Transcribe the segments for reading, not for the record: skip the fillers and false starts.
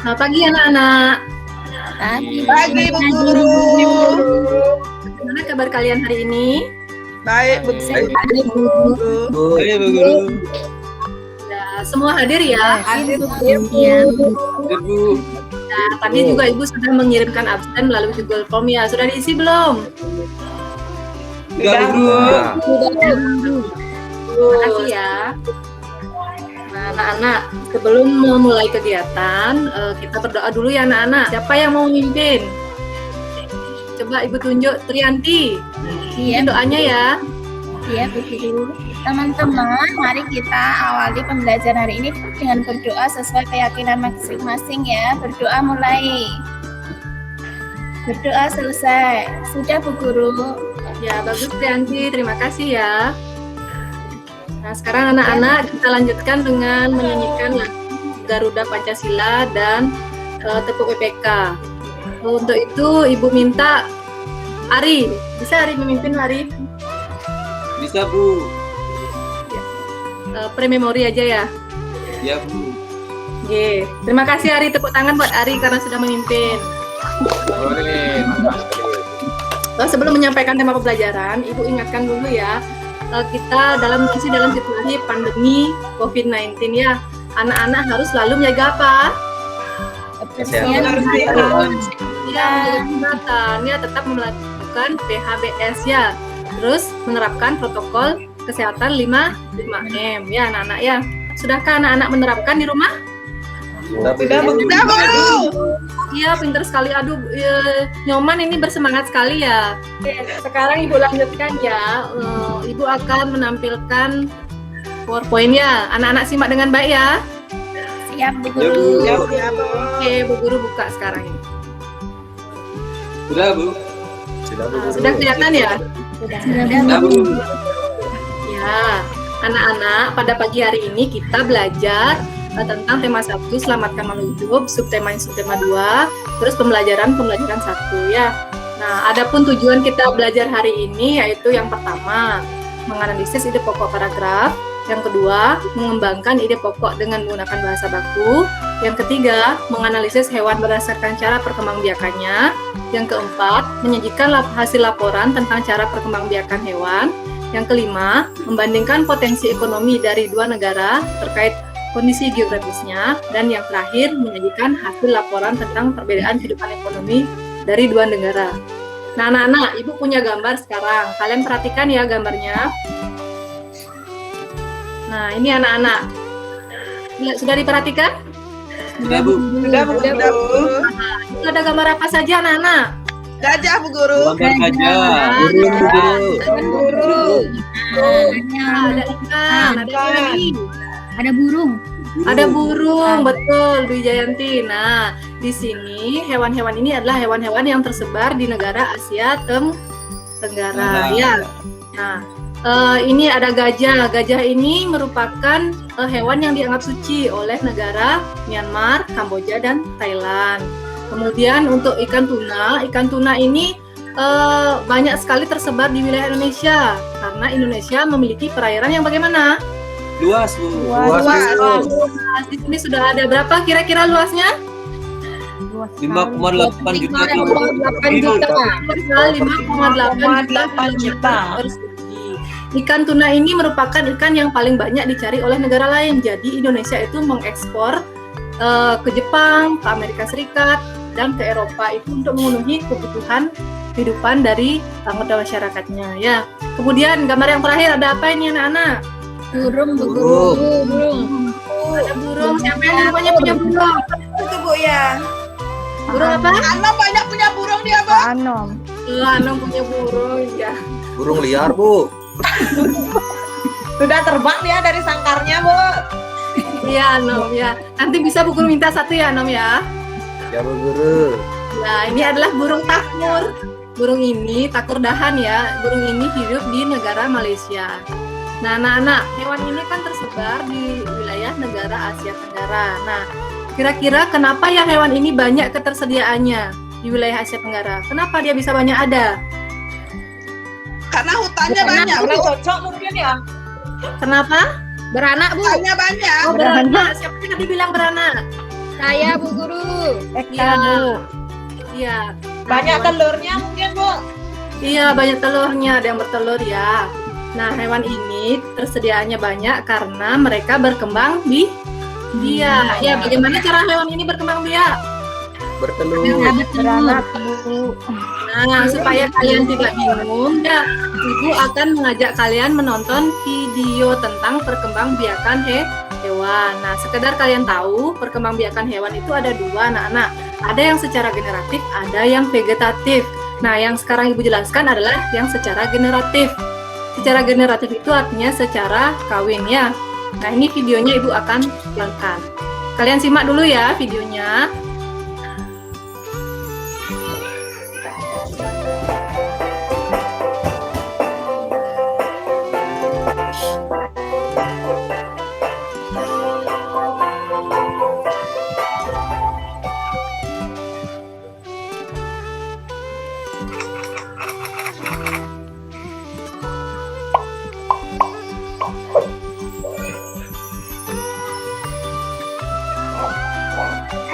Selamat pagi anak-anak. Pagi Bu Guru. Bagaimana kabar kalian hari ini? Baik Bu Guru. Baik Bu Guru. Ya, semua hadir ya? Hadir Bu. Bu. Nah, tadi juga Ibu sudah mengirimkan absen melalui Google Form ya. Sudah diisi belum? Sudah Bu. Terima kasih ya. Nah, anak-anak, sebelum memulai kegiatan, kita berdoa dulu ya anak-anak. Siapa yang mau memimpin? Coba Ibu tunjuk Trianti. Iya, Doanya ya. iya Bu Guru. Teman-teman, mari kita awali pembelajaran hari ini dengan berdoa sesuai keyakinan masing-masing ya. Berdoa mulai. Berdoa selesai. Sudah Bu Guru. Ya, bagus Trianti. Terima kasih ya. Nah, sekarang anak-anak kita lanjutkan dengan menyanyikan lagu Garuda Pancasila dan tepuk PPK. Untuk itu Ibu minta Ari. Bisa Ari memimpin Ari? Bisa Bu. Pre-memori aja ya. Ya Bu. Oke. Terima kasih Ari. Tepuk tangan buat Ari karena sudah memimpin. Boleh. Makasih. Sebelum menyampaikan tema pembelajaran, Ibu ingatkan dulu ya. Kita masih dalam situasi pandemi COVID-19 ya. Anak-anak harus selalu menjaga apa? Kebersihan. Ya, menjaga kesehatan ya, tetap melakukan PHBS ya. Terus menerapkan protokol kesehatan 5M ya anak-anak ya. Sudahkah anak-anak menerapkan di rumah? Sudah Bu. Iya, pinter sekali. Aduh, Nyoman ini bersemangat sekali ya. Oke, sekarang Ibu lanjutkan ya. Ibu akan menampilkan PowerPoint ya. Anak-anak simak dengan baik ya. Siap Bu Ya Bu. Guru. Oke, Bu Guru buka sekarang ini. Sudah Bu. Sudah kelihatan ya? Sudah Bu. Ya, anak-anak, pada pagi hari ini kita belajar tentang tema 1, selamatkan makhluk hidup, subtema 2, terus pembelajaran 1 ya. Nah, adapun tujuan kita belajar hari ini yaitu yang pertama, menganalisis ide pokok paragraf, yang kedua, mengembangkan ide pokok dengan menggunakan bahasa baku, yang ketiga, menganalisis hewan berdasarkan cara perkembangbiakannya, yang keempat, menyajikan hasil laporan tentang cara perkembangbiakan hewan, yang kelima, membandingkan potensi ekonomi dari dua negara terkait kondisi geografisnya, dan yang terakhir menyajikan hasil laporan tentang perbedaan kehidupan ekonomi dari dua negara. Nah, anak-anak, Ibu punya gambar sekarang. Kalian perhatikan ya gambarnya. Nah, ini anak-anak. Sudah diperhatikan? Sudah Bu. Sudah Bu Guru. Nah, itu ada gambar apa saja anak-anak? Gajah Bu Guru. Gambar gajah. Burung, Burung. Ada ikan, ada apa lagi? Ada burung. Ada burung, betul, Dwi Jayanti. Nah, di sini hewan-hewan ini adalah hewan-hewan yang tersebar di negara Asia Tenggara. Ya. Nah, ini ada gajah. Gajah ini merupakan hewan yang dianggap suci oleh negara Myanmar, Kamboja, dan Thailand. Kemudian untuk ikan tuna ini banyak sekali tersebar di wilayah Indonesia karena Indonesia memiliki perairan yang bagaimana? Luas Bu. Luas. Di sini sudah ada berapa kira-kira luasnya? 5,8 juta. 5,8 juta persegi. Ikan tuna ini merupakan ikan yang paling banyak dicari oleh negara lain. Jadi Indonesia itu mengekspor ke Jepang, ke Amerika Serikat, dan ke Eropa itu untuk memenuhi kebutuhan kehidupan dari anggota masyarakatnya ya. Kemudian gambar yang terakhir ada apa ini anak-anak? Burung Bu Guru. Ada burung. Siapa yang di rumahnya punya burung? Itu Bu ya. Burung apa? Anom banyak punya burung dia Bu. Anom punya burung ya. Burung liar Bu. Sudah terbang dia dari sangkarnya Bu. Iya Anom ya. Nanti bisa Bu Guru minta satu ya Anom ya. Ya Bu Guru. Nah, ini adalah burung takur. Burung ini takur dahan ya. Burung ini hidup di negara Malaysia. Nah, anak-anak, hewan ini kan tersebar di wilayah negara Asia Tenggara. Nah, kira-kira kenapa ya hewan ini banyak ketersediaannya di wilayah Asia Tenggara? Kenapa dia bisa banyak ada? Karena hutannya banyak Bu. Cocok mungkin ya. Kenapa? Beranak, Bu. Hutannya banyak. Oh, beranak. Siapa yang tadi bilang beranak? Saya Bu Guru. Iya. Iya. Banyak telurnya mungkin, Bu. Iya, banyak telurnya, ada yang bertelur ya. Nah, hewan ini tersediaannya banyak karena mereka berkembang biak. Ya, bagaimana cara hewan ini berkembang biak? Bertelur. Beranak. Nah, supaya kalian tidak bingung, ya, Ibu akan mengajak kalian menonton video tentang perkembangbiakan hewan. Nah, sekedar kalian tahu, perkembangbiakan hewan itu ada dua, anak-anak. Ada yang secara generatif, ada yang vegetatif. Nah, yang sekarang Ibu jelaskan adalah yang secara generatif. Secara generatif itu artinya secara kawin ya. Nah, ini videonya Ibu akan jalankan. Kalian simak dulu ya videonya.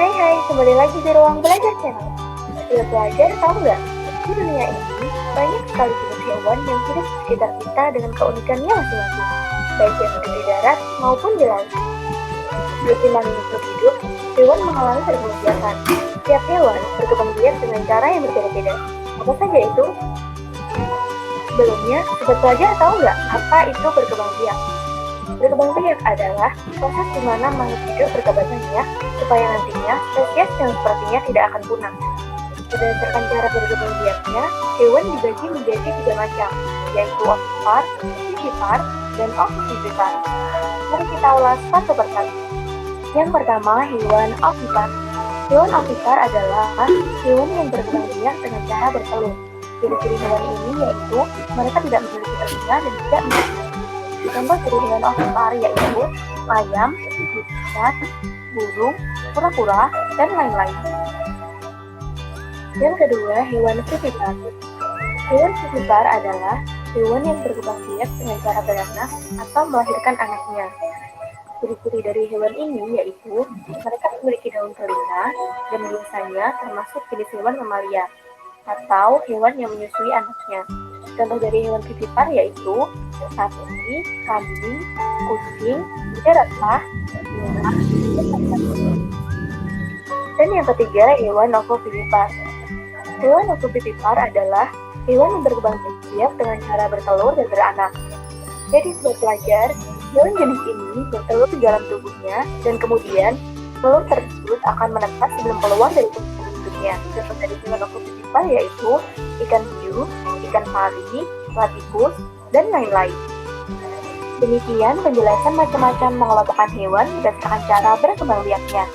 Hai, kembali lagi di Ruang Belajar Channel. Sudah belajar, tahu nggak? Di dunia ini, banyak sekali jenis hewan yang hidup di sekitar kita dengan keunikannya masing-masing, baik yang hidup di darat maupun di laut. Seperti makhluk hidup, hewan mengalami perkembangan. Setiap hewan berkembang biak dengan cara yang berbeda-beda. Apa saja itu? Sebelumnya, sobat pelajar tahu nggak apa itu berkembang biak? Berkembang biak adalah proses di mana makhluk hidup berkembang biak supaya nantinya spesies yang sepertinya tidak akan punah. Berdasarkan cara berkembang biaknya, hewan dibagi menjadi 3 macam, yaitu ovipar, vivipar, dan ovivivipar. Mari kita ulas satu persatu. Yang pertama, hewan ovipar. Hewan ovipar adalah hewan yang berkembang biak dengan cara bertelur. Ciri-ciri hewan ini yaitu mereka tidak memiliki telinga dan tidak memiliki. Contoh ciri hewan ovipar yaitu ayam, ikan, burung, kura-kura, dan lain-lain. Yang kedua, hewan vivipar. Hewan vivipar adalah hewan yang berkembang biak dengan cara beranak atau melahirkan anaknya. Ciri-ciri dari hewan ini yaitu mereka memiliki daun telinga dan biasanya termasuk jenis hewan mamalia atau hewan yang menyusui anaknya. Contoh dari hewan vivipar yaitu sapi, kambing, kucing, jerapah, binatang, dan yang ketiga, hewan ovovivipar. Hewan ovovivipar adalah hewan yang berkembang biak dengan cara bertelur dan beranak. Jadi sobat pelajar, hewan jenis ini bertelur di dalam tubuhnya dan kemudian telur tersebut akan menetas sebelum keluar dari tubuh induknya. Contoh dari hewan ovovivipar yaitu ikan hiu, ikan pari, platypus, dan lain-lain. Demikian penjelasan macam-macam mengelompokkan hewan berdasarkan cara berkembang biaknya.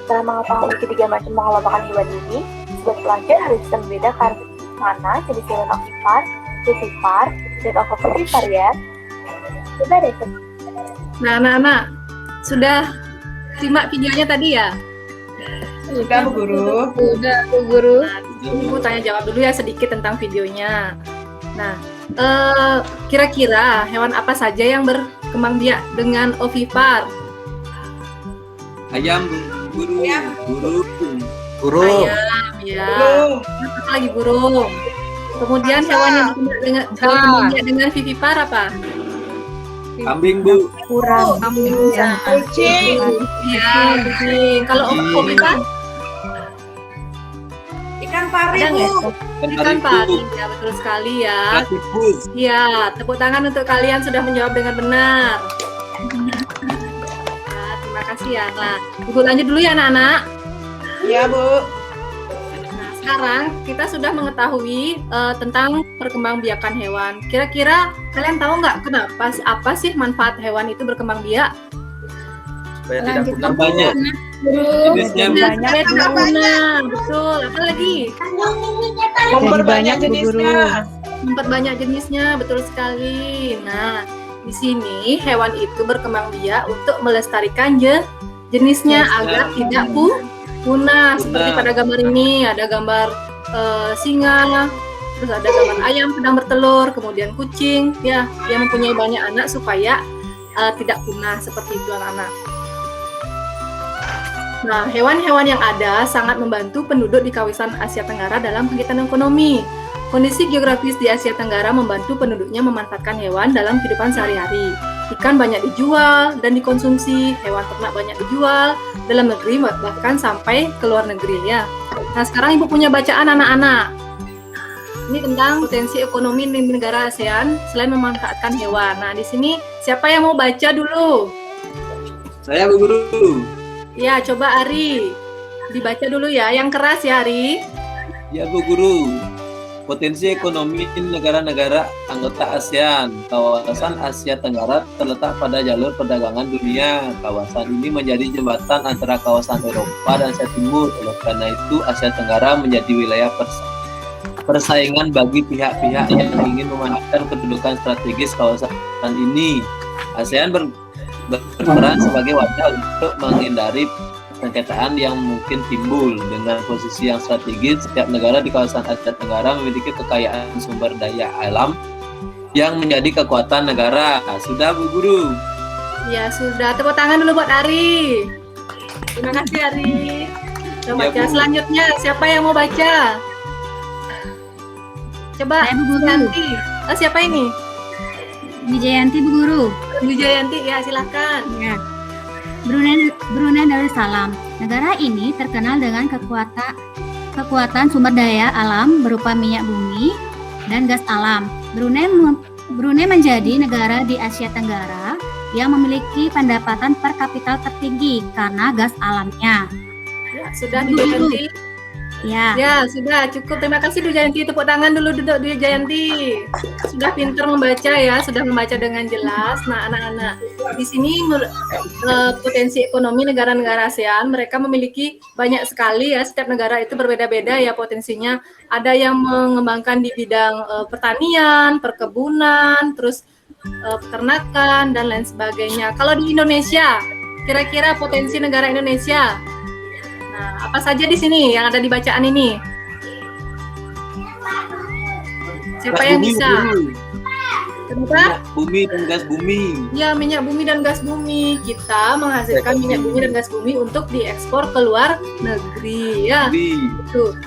Setelah mengetahui ketiga macam mengelompokkan hewan ini, sobat pelajar harus bisa membedakan mana jenis hewan ovipar, vivipar, dan ovovivipar ya. Coba deh. Nah, anak-anak, sudah simak videonya tadi ya? Sudah, Bu Guru. Udah Bu Guru. Nah, Ibu tanya jawab dulu ya sedikit tentang videonya. Nah, kira-kira hewan apa saja yang berkembang biak dengan ovipar? Ayam, burung, Ayam. burung. Burung. Ayam, ya. Burung. Apa lagi burung? Kemudian Angsa. hewan yang berkembang biak dengan vivipar apa? Kambing, Bu. Kurang. Kambing. Ya. Kucing. Iya, kucing. Kalau ovipar? Ikan pari, Ada nggak? Bu. Ikan pari, ya betul sekali ya. Platypus. Iya, tepuk tangan untuk kalian sudah menjawab dengan benar. Nah, terima kasih ya. Nah, Ibu lanjut dulu ya anak-anak. Ya, Bu. Nah, sekarang kita sudah mengetahui tentang perkembangbiakan hewan. Kira-kira kalian tahu nggak apa sih manfaat hewan itu berkembang biak? Supaya tidak punah. Banyak. Jenisnya, Bu. Supaya tidak punah, betul. Apa lagi? Memperbanyak jenisnya. Memperbanyak jenisnya, betul sekali. Nah, di sini hewan itu berkembang biak untuk melestarikan jenisnya agar tidak punah. Seperti pada gambar ini ada gambar singa, terus ada gambar ayam sedang bertelur, kemudian kucing ya yang mempunyai banyak anak supaya tidak punah seperti itu anak-anak. Nah, hewan-hewan yang ada sangat membantu penduduk di kawasan Asia Tenggara dalam kegiatan ekonomi. Kondisi geografis di Asia Tenggara membantu penduduknya memanfaatkan hewan dalam kehidupan sehari-hari. Ikan banyak dijual dan dikonsumsi, hewan ternak banyak dijual dalam negeri bahkan sampai ke luar negeri ya. Nah, sekarang Ibu punya bacaan anak-anak. Ini tentang potensi ekonomi di negara ASEAN selain memanfaatkan hewan. Nah, di sini siapa yang mau baca dulu? Saya Bu Guru. Ya, coba Ari. Dibaca dulu ya, yang keras ya Ari. Ya Bu Guru. Potensi ekonomi negara-negara anggota ASEAN. Kawasan Asia Tenggara terletak pada jalur perdagangan dunia. Kawasan ini menjadi jembatan antara kawasan Eropa dan Asia Timur. Oleh karena itu, Asia Tenggara menjadi wilayah persaingan bagi pihak-pihak yang ingin memanfaatkan kedudukan strategis kawasan ini. ASEAN berperan sebagai wadah untuk menghindari sengketaan yang mungkin timbul. Dengan posisi yang strategis, setiap negara di kawasan Asia Tenggara memiliki kekayaan sumber daya alam yang menjadi kekuatan negara. Sudah Bu Guru? Ya sudah, tepuk tangan dulu buat Ari. Terima kasih Ari. Coba Ya, baca Bu. selanjutnya, siapa yang mau baca? Coba Saya, Bu Guru. Yanti. Siapa ini? Wijayanti Bu Guru. Wijayanti, ya silakan. Ya. Brunei Darussalam. Negara ini terkenal dengan kekuatan sumber daya alam berupa minyak bumi dan gas alam. Brunei menjadi negara di Asia Tenggara yang memiliki pendapatan per kapita tertinggi karena gas alamnya. Ya, sudah Bu Guru. Wijayanti. Ya. Ya, sudah cukup. Terima kasih Wijayanti. Tepuk tangan dulu Wijayanti. Sudah pintar membaca ya, sudah membaca dengan jelas. Nah, anak-anak, di sini potensi ekonomi negara-negara ASEAN, mereka memiliki banyak sekali ya. Setiap negara itu berbeda-beda ya potensinya. Ada yang mengembangkan di bidang pertanian, perkebunan, terus peternakan dan lain sebagainya. Kalau di Indonesia, kira-kira potensi negara Indonesia, nah, apa saja di sini yang ada di bacaan ini? Siapa Gas yang bumi, bisa? Bu Guru. Kenapa? Minyak bumi dan gas bumi. Ya, minyak bumi dan gas bumi. Kita menghasilkan minyak bumi dan gas bumi untuk diekspor ke luar negeri ya. Itu.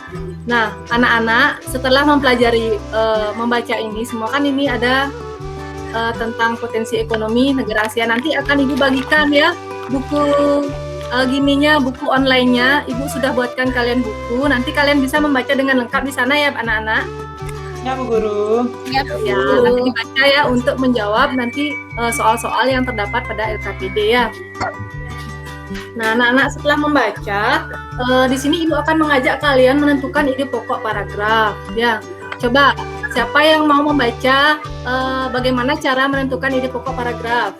Nah, anak-anak setelah mempelajari membaca ini, semua kan ini ada tentang potensi ekonomi negara ASEAN. Nanti akan Ibu bagikan ya buku buku online-nya. Ibu sudah buatkan kalian buku. Nanti kalian bisa membaca dengan lengkap di sana ya anak-anak. Ya Bu Guru. Ya, nanti dibaca ya untuk menjawab nanti soal-soal yang terdapat pada LKPD ya. Nah, anak-anak setelah membaca, di sini Ibu akan mengajak kalian menentukan ide pokok paragraf ya. Coba siapa yang mau membaca bagaimana cara menentukan ide pokok paragraf?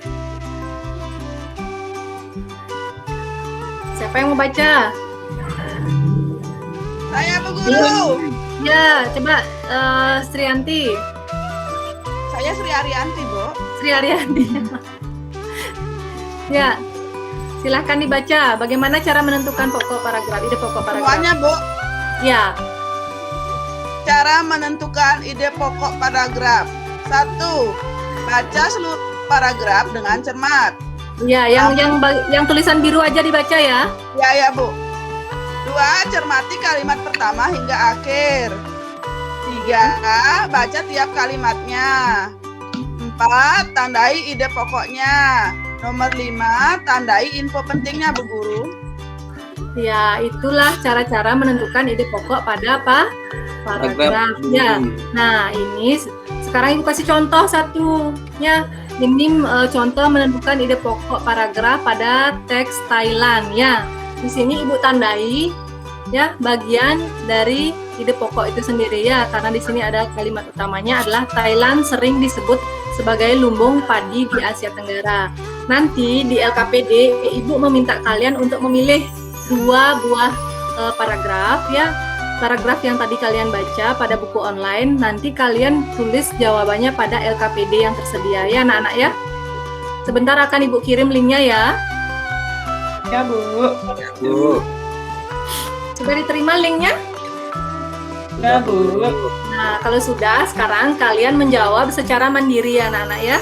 Siapa yang mau baca? Saya Bu Guru. Ya, coba Srianti. Saya Sri Arianti, Bu. Sri Arianti. Ya, silahkan dibaca. Bagaimana cara menentukan pokok paragraf, ide pokok paragraf? Semuanya, Bu. Ya, Cara menentukan ide pokok paragraf. 1. Baca seluruh paragraf dengan cermat. ya, yang tulisan biru aja dibaca ya. Ya, Bu. 2. Cermati kalimat pertama hingga akhir. 3. Baca tiap kalimatnya. 4. Tandai ide pokoknya. Nomor 5. Tandai info pentingnya, Bu Guru. Ya, itulah cara-cara menentukan ide pokok pada apa? Paragraf. Ya. Nah, ini sekarang Ibu kasih contoh satu. Ya, ini contoh menentukan ide pokok paragraf pada teks Thailand. Ya, di sini Ibu tandai ya bagian dari ide pokok itu sendiri ya, karena di sini ada kalimat utamanya adalah Thailand sering disebut sebagai lumbung padi di Asia Tenggara. Nanti di LKPD Ibu meminta kalian untuk memilih 2 buah paragraf ya. Paragraf yang tadi kalian baca pada buku online, nanti kalian tulis jawabannya pada LKPD yang tersedia ya anak-anak ya. Sebentar akan Ibu kirim linknya ya. Ya, Bu. Bu. Sudah diterima linknya? Ya, Bu. Nah, kalau sudah, sekarang kalian menjawab secara mandiri ya anak-anak ya.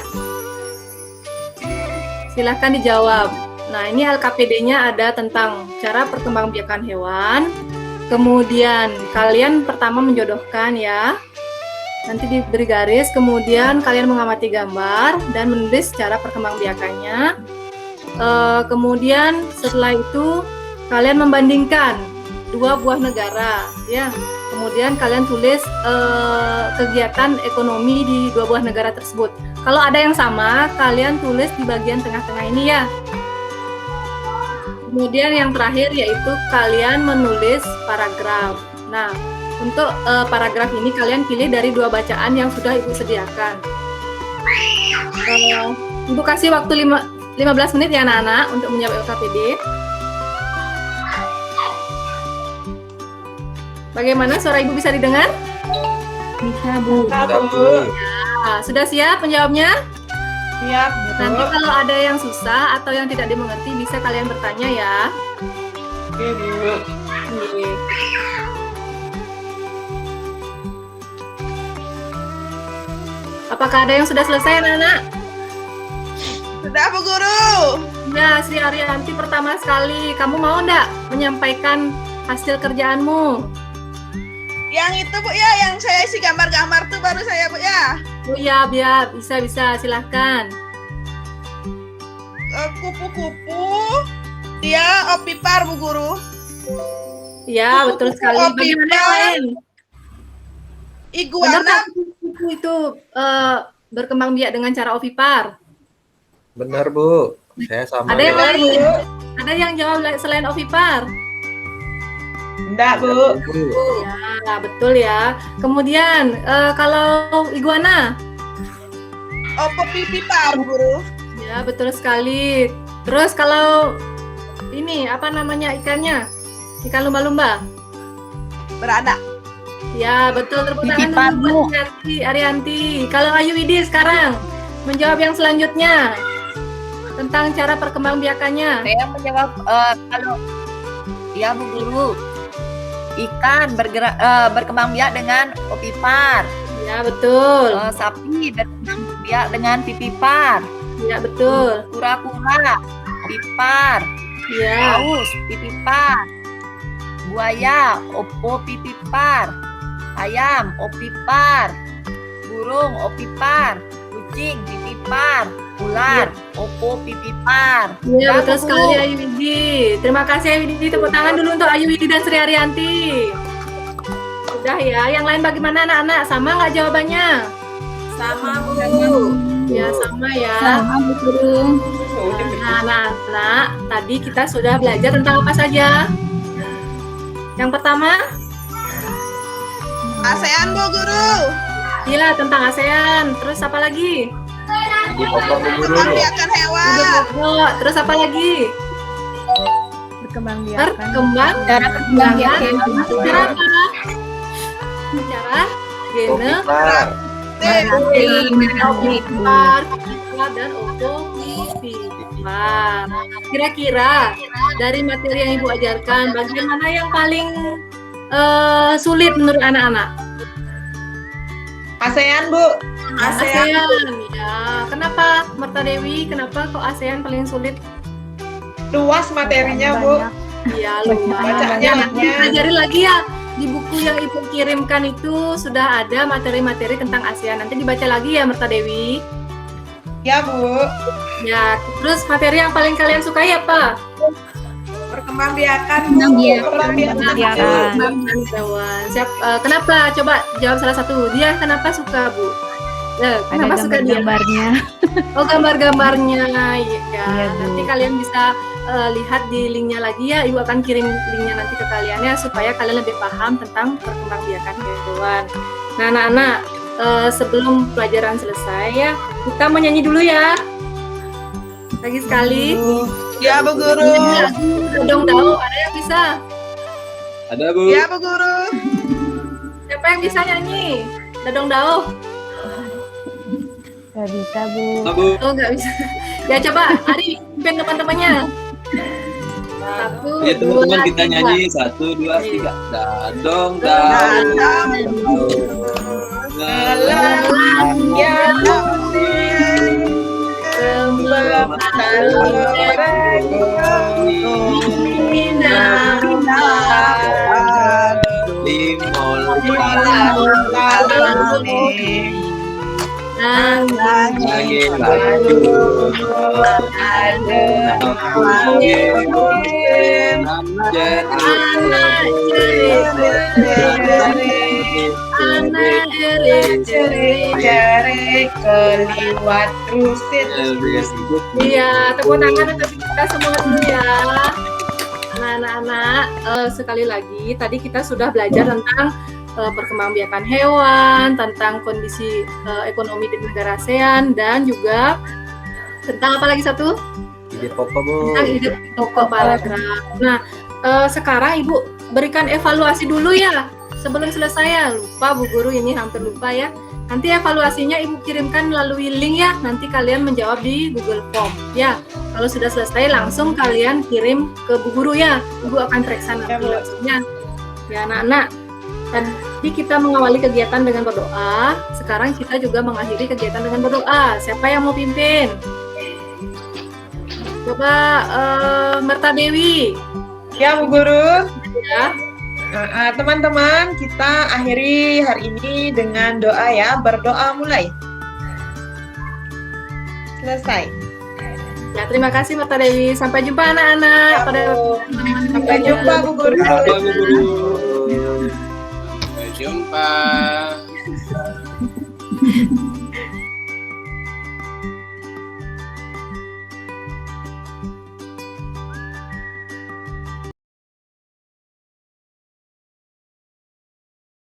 Silahkan dijawab. Nah, ini LKPD-nya ada tentang cara perkembangbiakan hewan. Kemudian kalian pertama menjodohkan ya. Nanti diberi garis, kemudian kalian mengamati gambar dan menulis cara perkembangbiakannya. Kemudian setelah itu kalian membandingkan dua buah negara ya. Kemudian kalian tulis kegiatan ekonomi di dua buah negara tersebut. Kalau ada yang sama, kalian tulis di bagian tengah-tengah ini ya. Kemudian yang terakhir yaitu kalian menulis paragraf. Nah, untuk paragraf ini kalian pilih dari dua bacaan yang sudah Ibu sediakan. Ibu kasih waktu 15 menit ya anak-anak untuk menjawab LKPD. Bagaimana suara Ibu bisa didengar? Bisa, Bu. Nah, sudah siap menjawabnya? Siap. Nanti kalau ada yang susah atau yang tidak dimengerti bisa kalian bertanya ya. Oke, Bu. Oke. Apakah ada yang sudah selesai anak-anak? Sudah, Bu Guru. Ya, Sri Arianti pertama sekali. Kamu mau enggak menyampaikan hasil kerjaanmu? Yang itu, Bu, ya, yang saya isi gambar-gambar tuh baru saya, Bu, ya. Oh ya, biar bisa silahkan. Kupu-kupu, dia opipar, Bu Guru. Ya, betul sekali. Bagaimana yang lain? Benar Iguana, nggak kupu-kupu itu berkembang biak dengan cara ovipar? Benar, Bu. Saya sama. Ada yang ya. lain? Ada yang jawab selain ovipar? enggak, Bu. Bu. Ya, betul ya. Kemudian kalau iguana? Opipipar, Bu Guru. Ya, betul sekali. Terus kalau ini apa namanya ikannya? Ikan lumba-lumba? Beranak. Ya, betul. Tepuk tangan dulu buat Arianti. Kalau Ayu Widi sekarang menjawab yang selanjutnya tentang cara perkembangbiakannya. Saya menjawab kalau ya Bu Guru, ikan berkembang biak dengan opipar, Ya, betul. sapi berkembang biak dengan pipipar, Ya, betul. kura-kura pipar, Ya, paus pipipar, buaya opo pipipar, ayam opipar, burung opipar, kucing pipipar, ular opo pipipar. ya, Ya, betul Bu sekali Guru. Ayu Widi. Terima kasih Ayu Widi. Tepuk tangan dulu untuk Ayu Widi dan Sri Arianti. Sudah ya. Yang lain bagaimana anak-anak? Sama nggak jawabannya? Sama, Bu. Ya, sama ya. Sama, Bu Guru. Nah, anak-anak, tadi kita sudah belajar tentang apa saja? Yang pertama, ASEAN, Bu Guru. iya tentang ASEAN. Terus apa lagi? Di pokok, Bu Guru. Perkembangbiakan hewan. Udah pokok. Terus apa lagi? Berkembang Perkembang. Cara perkembangbiakan Secara apa? Secara gene, Opipar. ovipar, ovipar, dan ovovivipar. Kira-kira dari materi yang Ibu ajarkan, bagaimana yang paling sulit menurut anak-anak? ASEAN, Bu. ASEAN. Ya. Kenapa, Marta Dewi? Kenapa kok ASEAN paling sulit? Luas materinya, Bu. Iya, lumayan. Bacanya Ya, banyak. pelajari lagi ya. Di buku yang Ibu kirimkan itu sudah ada materi-materi tentang ASEAN. Nanti dibaca lagi ya, Marta Dewi. Ya, Bu. Ya, terus materi yang paling kalian sukai apa? Perkembangbiakan, Perkembangbiakan. Hewan. Kenapa? Coba jawab salah satu. Dia kenapa suka, Bu? Kenapa suka dia? gambarnya. Oh, gambar-gambarnya. Ya, Iya, Bu. nanti kalian bisa lihat di linknya lagi ya. Ibu akan kirim linknya nanti ke kalian ya supaya kalian lebih paham tentang perkembangbiakan hewan. Nah, anak-anak, sebelum pelajaran selesai ya, kita menyanyi dulu ya. Lagi sekali. Ya, Bu Guru. Dodong Dao, ada yang bisa? Ada, Bu. Ya, Bu Guru. Siapa yang bisa nyanyi? Dodong Dao. Gak bisa, Bu. Ada, Bu. Oh, nggak bisa. Ya, coba Ari pimpin teman-temannya. Satu, Ya, teman-teman kita tiga. nyanyi 1, 2, 3. Dadong, Dadong, dadong. Ya, Semua Jari keliwat rusit. Iya, tepuk tangan untuk kita semua dulu ya. Anak-anak, sekali lagi tadi kita sudah belajar tentang perkembangbiakan hewan, tentang kondisi ekonomi di negara ASEAN, dan juga tentang apa lagi satu? Ide pokok, Bu. Tentang ide pokok paragraf. Nah, sekarang Ibu berikan evaluasi dulu ya sebelum selesai ya. Lupa Bu Guru, ini hampir lupa ya. Nanti evaluasinya Ibu kirimkan melalui link ya. Nanti kalian menjawab di Google Form ya. Kalau sudah selesai langsung kalian kirim ke Bu Guru ya. Ibu akan periksa nanti langsungnya. Ya anak-anak, tadi kita mengawali kegiatan dengan berdoa. Sekarang kita juga mengakhiri kegiatan dengan berdoa. Siapa yang mau pimpin? Coba Merta Dewi. Ya Bu Guru. Ya. Teman-teman, kita akhiri hari ini dengan doa ya. Berdoa mulai. Selesai. Ya, terima kasih Merta Dewi. Sampai jumpa anak-anak. Ya, Pada Sampai jumpa Bu Guru. Sampai jumpa.